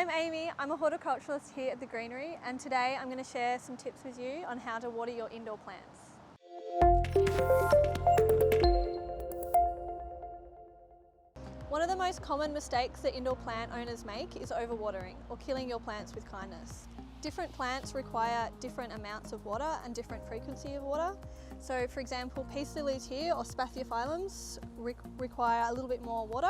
I'm Amy, I'm a horticulturalist here at the Greenery, and today I'm going to share some tips with you on how to water your indoor plants. One of the most common mistakes that indoor plant owners make is overwatering or killing your plants with kindness. Different plants require different amounts of water and different frequency of water. So for example, peace lilies here or spathiphyllums require a little bit more water,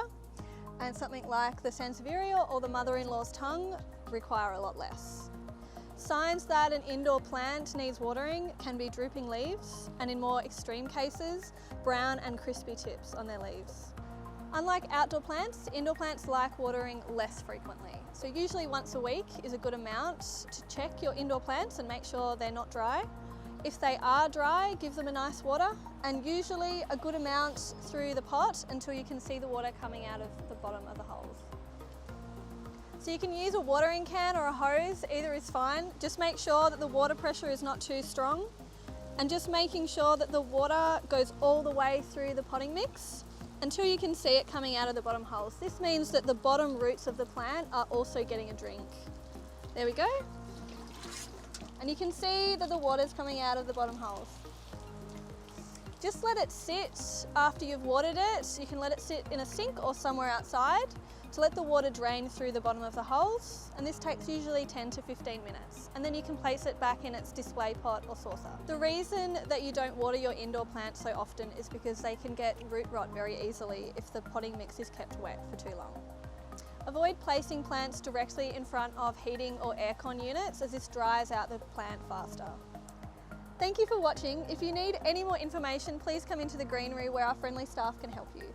and something like the sansevieria or the mother-in-law's tongue require a lot less. Signs that an indoor plant needs watering can be drooping leaves, and in more extreme cases, brown and crispy tips on their leaves. Unlike outdoor plants, indoor plants like watering less frequently. So usually once a week is a good amount to check your indoor plants and make sure they're not dry. If they are dry, give them a nice water, and usually a good amount through the pot until you can see the water coming out of the bottom of the holes. So you can use a watering can or a hose, either is fine. Just make sure that the water pressure is not too strong, and just making sure that the water goes all the way through the potting mix until you can see it coming out of the bottom holes. This means that the bottom roots of the plant are also getting a drink. There we go. And you can see that the water's coming out of the bottom holes. Just let it sit after you've watered it. You can let it sit in a sink or somewhere outside to let the water drain through the bottom of the holes, and this takes usually 10 to 15 minutes. And then you can place it back in its display pot or saucer. The reason that you don't water your indoor plants so often is because they can get root rot very easily if the potting mix is kept wet for too long. Avoid placing plants directly in front of heating or aircon units, as this dries out the plant faster. Thank you for watching. If you need any more information, please come into the Greenery where our friendly staff can help you.